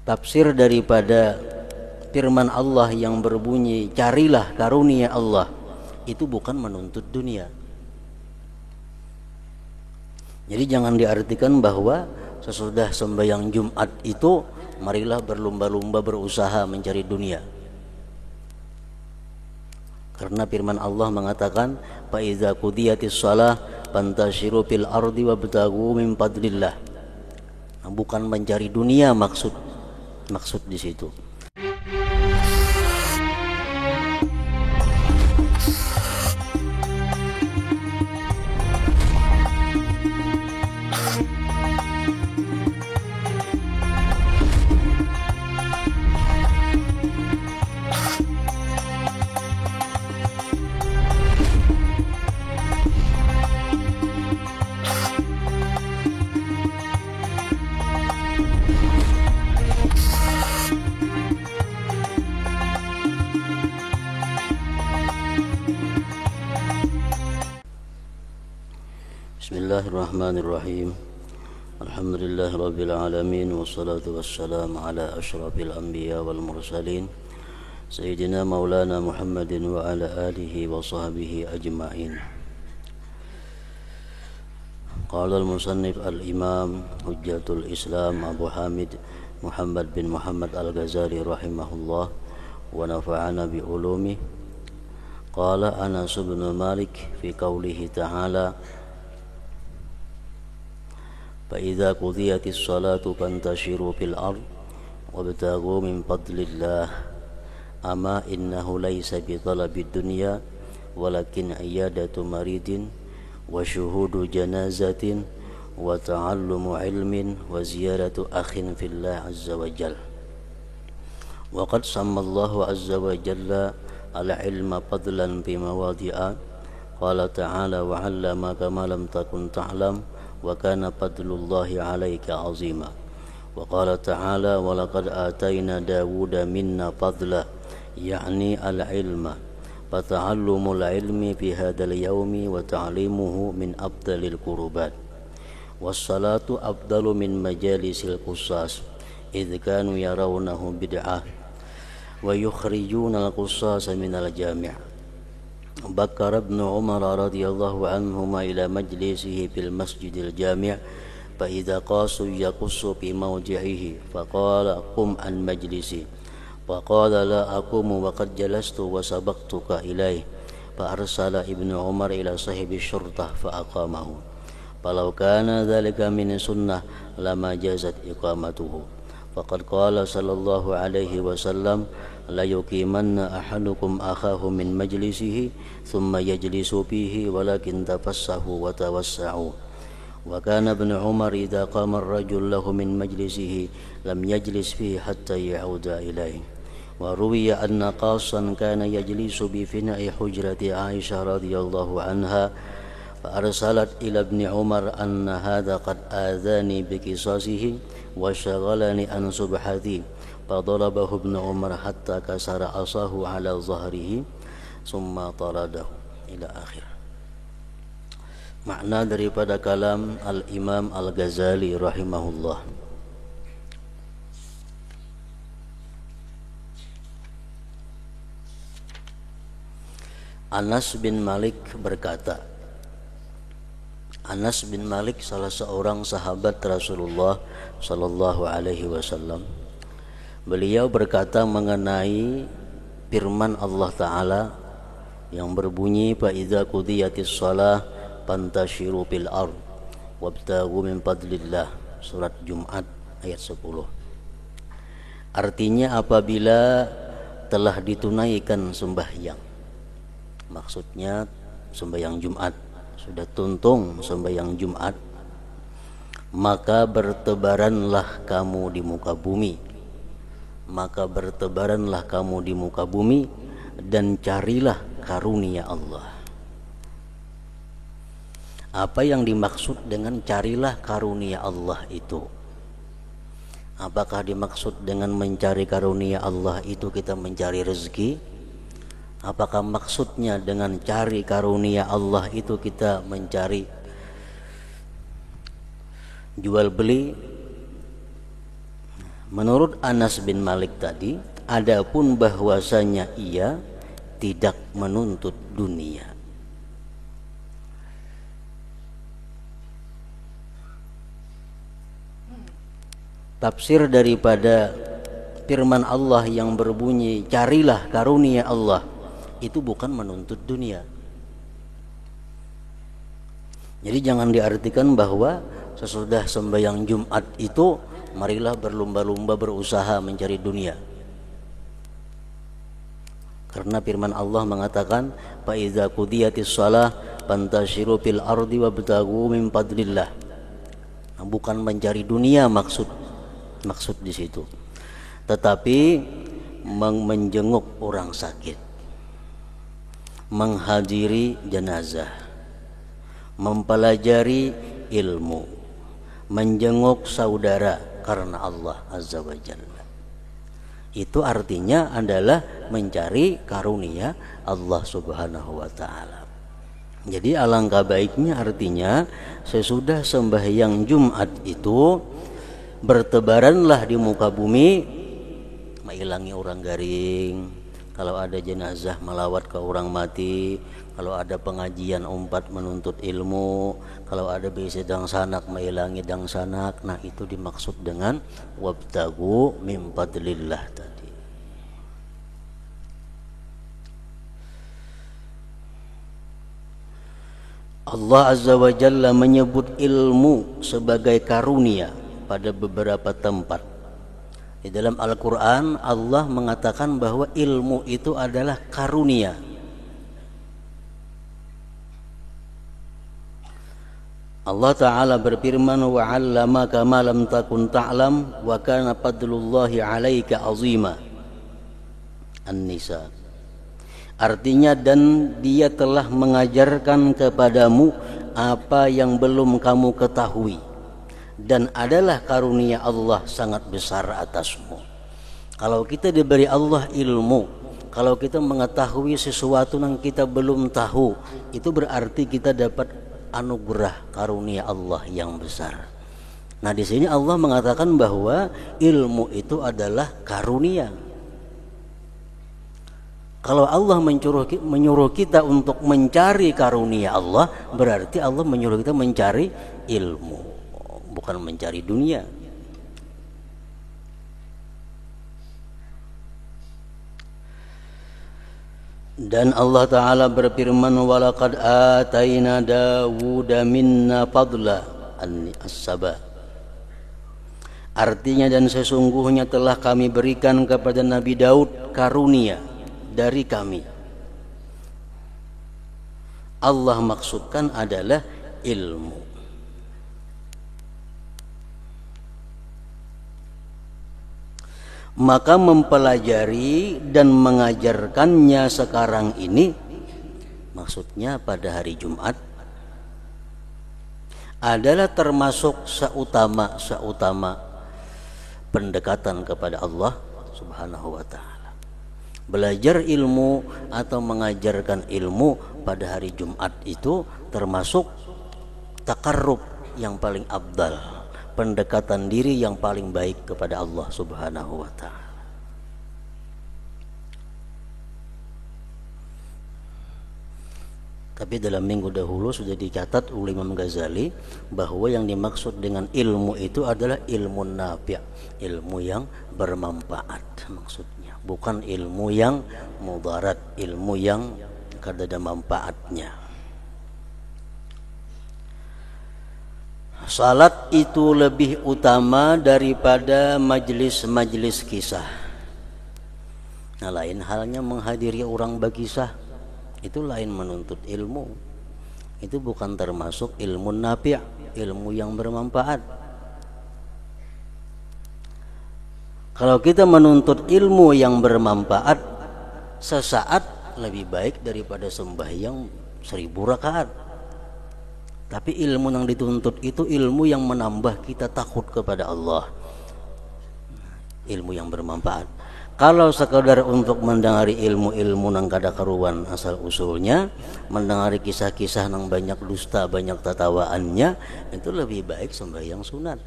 Tafsir daripada firman Allah yang berbunyi carilah karunia Allah itu bukan menuntut dunia. Jadi jangan diartikan bahwa sesudah sembahyang Jumat itu marilah berlomba-lomba berusaha mencari dunia. Karena firman Allah mengatakan fa iza qudiyatis shalah fantashiru fil ardi wabtaghu min fadlillah. Nah, bukan mencari dunia maksud di situ. Bismillahirrahmanirrahim. Alhamdulillahirabbil alamin wassalatu wassalamu ala asyrafil anbiya wal mursalin sayyidina maulana Muhammadin wa ala alihi wa sahbihi ajma'in. Qala al-musannif al-imam hujjatul Islam Abu Hamid Muhammad bin Muhammad al-Ghazali rahimahullah wa nafa'ana bi ulumi. Qala Anas bin Malik fi qawlihi ta'ala فإذا قضيت الصلاة فانتشروا في الأرض وابتغوا من فضل الله أما إنه ليس بطلب الدنيا ولكن عيادة مريض وشهود جنازة وتعلم علم وزيارة أخ في الله عز وجل. وقد سمى الله عز وجل العلم فضلا في مواضع قال تعالى وعلمك ما لم تكن تعلم وكان فضل الله عليك عظيما. وقال تعالى ولقد آتينا داود منا فضلا يعني العلم فتعلم العلم في هذا اليوم وتعليمه من أفضل القربات. والصلاة أفضل من مجالس القصاص إذ كانوا يرونه بدعة ويخرجون القصاص من الجامع. بكر ابن عمر رضي الله عنهما إلى مجلسه في المسجد الجامع فإذا قاس يقص في موضعه فقال قم عن مجلسي فقال لا أقوم وقد جلست وسبقتك إليه فأرسل ابن عمر إلى صاحب الشرطة فأقامه فلو كان ذلك من سنة لما جازت إقامته فقد قال صلى الله عليه وسلم لا يقيمن أحدكم أخاه من مجلسه ثم يجلس فيه ولكن تفسحوا وتوسعوا. وكان ابن عمر إذا قام الرجل له من مجلسه لم يجلس فيه حتى يعود إليه. وروي أن قاصا كان يجلس بفناء حجرة عائشة رضي الله عنها فأرسلت إلى ابن عمر أن هذا قد آذاني بقصاصه وشغلني عن سبحتي فضربه ابن عمر حتى كسر عصاه على ظهره ثم طرده ila akhir. Makna daripada kalam Al-Imam Al-Ghazali rahimahullah. Anas bin Malik berkata, Anas bin Malik salah seorang sahabat Rasulullah sallallahu alaihi wasallam. Beliau berkata mengenai firman Allah Ta'ala yang berbunyi fa idza qudiyatis shalah fantashiru fil ard wabtaghu min fadlillah, surat Jumat ayat 10. Artinya apabila telah ditunaikan sembahyang, maksudnya sembahyang Jumat, sudah tuntung sembahyang Jumat, maka bertebaranlah kamu di muka bumi. Maka bertebaranlah kamu di muka bumi dan carilah karunia Allah. Apa yang dimaksud dengan carilah karunia Allah itu? Apakah dimaksud dengan mencari karunia Allah itu kita mencari rezeki? Apakah maksudnya dengan cari karunia Allah itu kita mencari jual beli Menurut Anas bin Malik tadi, adapun bahwasanya ia tidak menuntut dunia. Tafsir daripada firman Allah yang berbunyi, carilah karunia Allah, itu bukan menuntut dunia. Jadi jangan diartikan bahwa sesudah sembahyang Jumat itu marilah berlomba-lomba berusaha mencari dunia. Karena firman Allah mengatakan, fa iza qudiyatis shalah fantashiru fil ardi wabtaghu min fadlillah. Nah, bukan mencari dunia maksud di situ, tetapi menjenguk orang sakit, menghadiri jenazah, mempelajari ilmu, menjenguk saudara karena Allah Azza wa Jalla. Itu artinya adalah mencari karunia Allah Subhanahu wa Ta'ala. Jadi alangkah baiknya artinya sesudah sembahyang Jumat itu bertebaranlah di muka bumi, mengilangi orang garing, kalau ada jenazah melawat ke orang mati, kalau ada pengajian umpat menuntut ilmu, kalau ada bisidang sanak mengilangi dang sanak. Nah, itu dimaksud dengan wabtagu min fadlillah tadi. Allah Azza wa Jalla menyebut ilmu sebagai karunia pada beberapa tempat. Di dalam Al-Quran Allah mengatakan bahwa ilmu itu adalah karunia. Allah Ta'ala berfirman, wa 'allamaka ma lam takun ta'lam wa kana fadlullahi 'alaika 'azima. An-Nisa. Artinya, dan dia telah mengajarkan kepadamu apa yang belum kamu ketahui, dan adalah karunia Allah sangat besar atasmu. Kalau kita diberi Allah ilmu, kalau kita mengetahui sesuatu yang kita belum tahu, itu berarti kita dapat anugerah karunia Allah yang besar. Nah, di sini Allah mengatakan bahwa ilmu itu adalah karunia. Kalau Allah menyuruh kita untuk mencari karunia Allah, berarti Allah menyuruh kita mencari ilmu, bukan mencari dunia. Dan Allah Ta'ala berfirman, walaqad ataina Dawuda minna fadla as-sabah. Artinya, dan sesungguhnya telah kami berikan kepada Nabi Daud karunia dari kami. Allah maksudkan adalah ilmu. Maka mempelajari dan mengajarkannya sekarang ini, maksudnya pada hari Jumat, adalah termasuk seutama pendekatan kepada Allah Subhanahu wa Ta'ala. Belajar ilmu atau mengajarkan ilmu pada hari Jumat itu termasuk takarrub yang paling afdal, pendekatan diri yang paling baik kepada Allah Subhanahu wa Ta'ala. Tapi dalam minggu dahulu sudah dicatat oleh Imam Ghazali bahwa yang dimaksud dengan ilmu itu adalah ilmu nafi', ilmu yang bermanfaat maksudnya, bukan ilmu yang mudarat, ilmu yang kada ada manfaatnya. Salat itu lebih utama daripada majlis-majlis kisah. Nah, lain halnya menghadiri orang berkisah, itu lain menuntut ilmu. Itu bukan termasuk ilmu nafi', ilmu yang bermanfaat. Kalau kita menuntut ilmu yang bermanfaat, sesaat lebih baik daripada sembahyang 1000 rakaat. Tapi ilmu yang dituntut itu ilmu yang menambah kita takut kepada Allah, ilmu yang bermanfaat. Kalau sekadar untuk mendengari ilmu-ilmu nang kada karuan asal usulnya, mendengari kisah-kisah nang banyak dusta, banyak tatawaannya, itu lebih baik sembahyang sunat.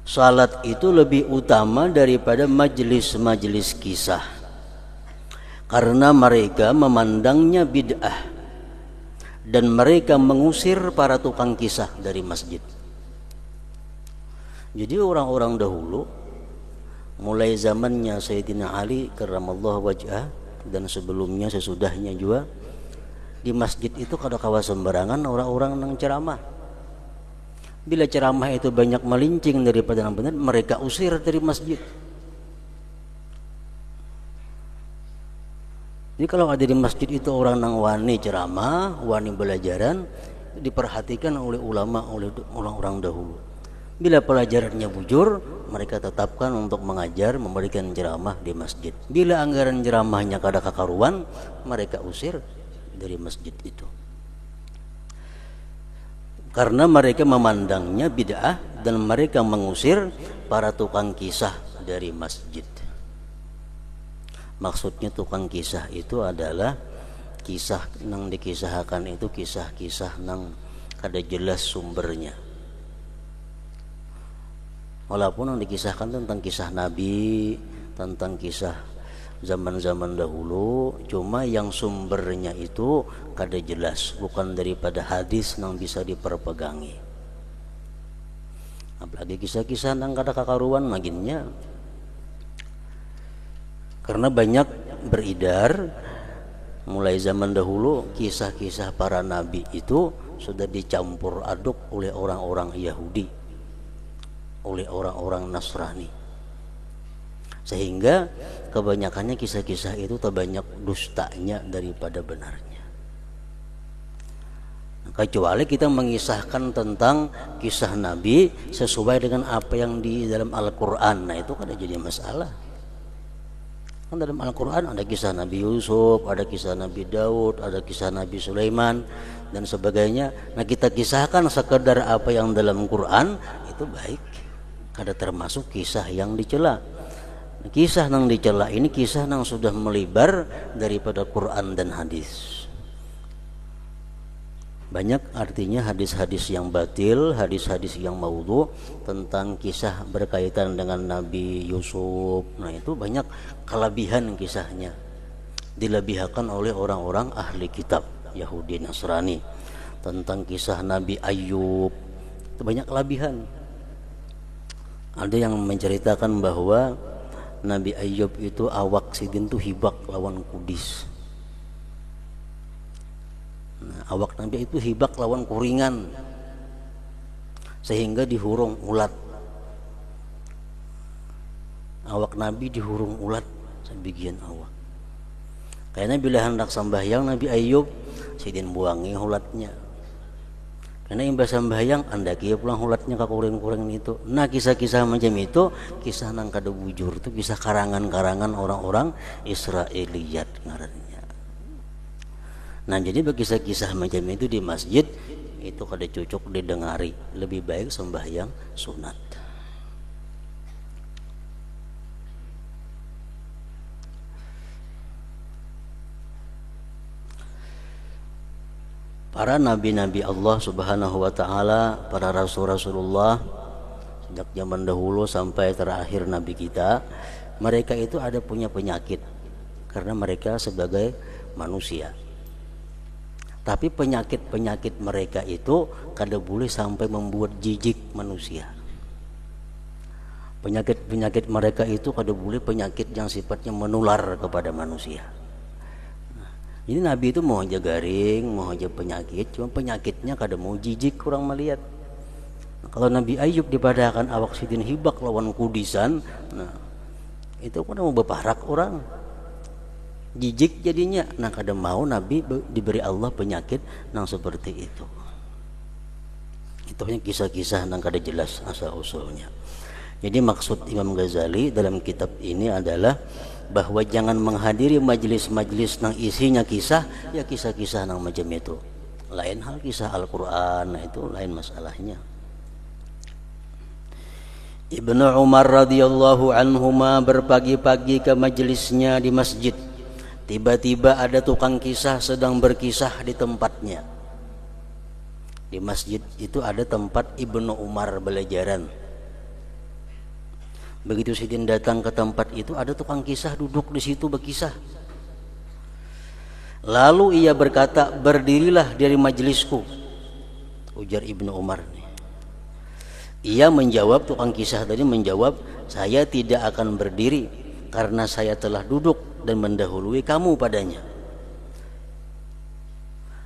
salat itu lebih utama daripada majelis-majelis kisah, karena mereka memandangnya bid'ah dan mereka mengusir para tukang kisah dari masjid. Jadi orang-orang dahulu, mulai zamannya Sayyidina Ali karramallahu wajhah dan sebelumnya sesudahnya juga, di masjid itu kada kawa sembarangan orang-orang nang ceramah. Bila ceramah itu banyak melincing daripada yang benar, mereka usir dari masjid. Jadi kalau ada di masjid itu orang nang wani ceramah, wani belajaran, diperhatikan oleh ulama, oleh orang-orang dahulu. Bila pelajarannya bujur, mereka tetapkan untuk mengajar, memberikan ceramah di masjid. Bila anggaran ceramahnya kada kakaruan, mereka usir dari masjid itu. Karena mereka memandangnya bid'ah dan mereka mengusir para tukang kisah dari masjid. Maksudnya tukang kisah itu adalah kisah nang dikisahkan itu kisah-kisah nang kada jelas sumbernya. Walaupun yang dikisahkan tentang kisah Nabi, tentang kisah zaman-zaman dahulu, cuma yang sumbernya itu kada jelas, bukan daripada hadis yang bisa diperpegangi. Apalagi kisah-kisah nang kada kakaruan maginnya. Karena banyak beredar mulai zaman dahulu kisah-kisah para nabi itu sudah dicampur aduk oleh orang-orang Yahudi, oleh orang-orang Nasrani. Sehingga kebanyakannya kisah-kisah itu terbanyak dustanya daripada benarnya. Kecuali kita mengisahkan tentang kisah Nabi sesuai dengan apa yang di dalam Al-Quran, nah itu kan jadi masalah. Kan dalam Al-Quran ada kisah Nabi Yusuf, ada kisah Nabi Daud, ada kisah Nabi Sulaiman dan sebagainya. Nah kita kisahkan sekedar apa yang dalam Quran itu baik, kada termasuk kisah yang dicela. Kisah yang dicela ini kisah yang sudah melebar daripada Quran dan hadis. Banyak artinya hadis-hadis yang batil, hadis-hadis yang maudhu tentang kisah berkaitan dengan Nabi Yusuf. Nah itu banyak kelebihan kisahnya, dilebihkan oleh orang-orang ahli kitab Yahudi Nasrani. Tentang kisah Nabi Ayub itu banyak kelebihan. Ada yang menceritakan bahwa Nabi Ayub itu awak sidin itu hibak lawan kudis. Nah, awak Nabi itu hibak lawan kuringan sehingga dihurung ulat. Awak Nabi dihurung ulat sebagian awak. Karena bila hendak sembahyang Nabi Ayub sidin buangi ulatnya. Karena imbas sembahyang andaki pulang ulatnya ke kuring-kuring itu. Nah kisah-kisah macam itu kisah nang kada bujur itu kisah karangan-karangan orang-orang Israiliyat ngarannya. Nah jadi bagi kisah-kisah macam itu di masjid itu kada cocok didengari, lebih baik sembahyang sunat. Para nabi-nabi Allah Subhanahu wa taala, para rasul-rasulullah sejak zaman dahulu sampai terakhir nabi kita, mereka itu ada punya penyakit karena mereka sebagai manusia. Tapi penyakit-penyakit mereka itu kada boleh sampai membuat jijik manusia. Penyakit-penyakit mereka itu kada boleh penyakit yang sifatnya menular kepada manusia. Jadi Nabi itu mau aja garing, mau aja penyakit, cuma penyakitnya kada mau jijik kurang melihat. Nah, kalau Nabi Ayub dipadakan awak sidin hibak lawan kudisan, nah itu kan mau beparak orang. Jijik jadinya. Nah kada mau Nabi diberi Allah penyakit nang seperti itu. Itu hanya kisah-kisah nang kada jelas asal usulnya. Jadi maksud Imam Ghazali dalam kitab ini adalah bahwa jangan menghadiri majelis-majelis nang isinya kisah, ya kisah-kisah nang macam itu. Lain hal kisah Al-Quran, nah itu lain masalahnya. Ibnu Umar radhiyallahu anhuma berpagi-pagi ke majelisnya di masjid. Tiba-tiba ada tukang kisah sedang berkisah di tempatnya. Di masjid itu ada tempat Ibnu Umar belajaran. Begitu Sidin datang ke tempat itu, ada tukang kisah duduk di situ berkisah. Lalu ia berkata, berdirilah dari majelisku, ujar Ibnu Umar. Ia menjawab, tukang kisah tadi menjawab, saya tidak akan berdiri karena saya telah duduk dan mendahului kamu padanya.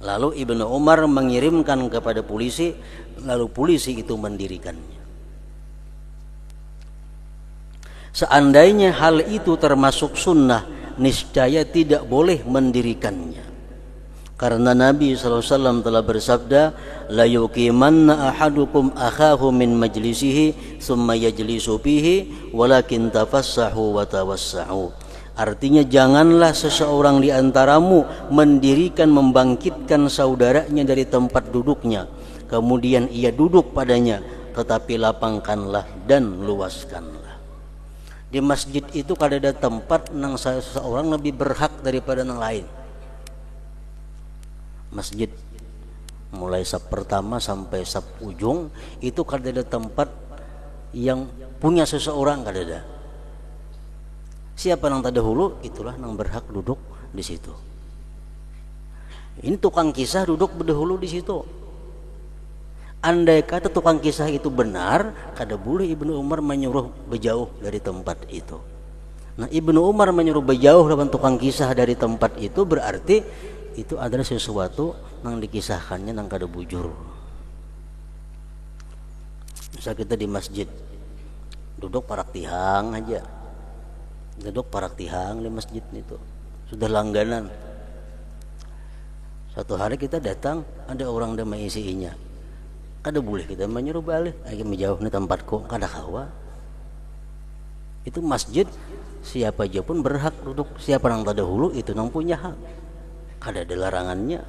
Lalu Ibnu Umar mengirimkan kepada polisi, lalu polisi itu mendirikannya. Seandainya hal itu termasuk sunnah, niscaya tidak boleh mendirikannya. Karena Nabi SAW telah bersabda, la yuqimanna ahadukum akhahu min majlisihi thumma yajlisu fihi walakin tafassahu wa tawassa'u. Artinya janganlah seseorang di antaramu mendirikan, membangkitkan saudaranya dari tempat duduknya, kemudian ia duduk padanya, tetapi lapangkanlah dan luaskanlah. Di masjid itu kalau ada tempat nang seseorang lebih berhak daripada yang lain. Masjid mulai saf pertama sampai saf ujung itu kalau ada tempat yang punya seseorang kalau ada. Siapa yang terdahulu itulah yang berhak duduk di situ. Ini tukang kisah duduk berdahulu di situ. Andai kata tukang kisah itu benar, kada boleh Ibnu Umar menyuruh berjauh dari tempat itu. Nah, Ibnu Umar menyuruh berjauh dengan tukang kisah dari tempat itu berarti itu adalah sesuatu yang dikisahkannya yang kada bujur. Misal kita di masjid duduk parak tihang aja, duduk parak tihang di masjid itu sudah langganan. Satu hari kita datang, ada orang yang mengisinya, kada boleh kita menyuruh balik lagi menjauh nih tempatku, kada kawa. Itu masjid, siapa aja pun berhak duduk, siapa yang terdahulu itu yang punya hak, kada ada larangannya.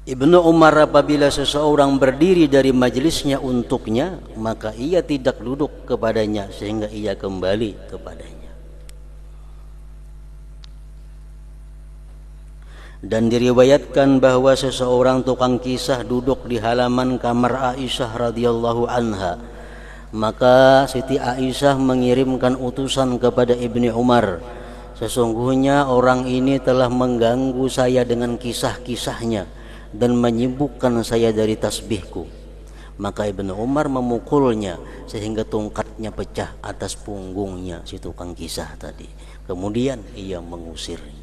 Ibnu Umar apabila seseorang berdiri dari majelisnya untuknya, maka ia tidak duduk kepadanya sehingga ia kembali kepadanya. Dan diriwayatkan bahwa seseorang tukang kisah duduk di halaman kamar Aisyah radhiyallahu anha. Maka Siti Aisyah mengirimkan utusan kepada Ibnu Umar, sesungguhnya orang ini telah mengganggu saya dengan kisah-kisahnya dan menyibukkan saya dari tasbihku. Maka Ibnu Umar memukulnya sehingga tongkatnya pecah atas punggungnya si tukang kisah tadi. Kemudian ia mengusirnya.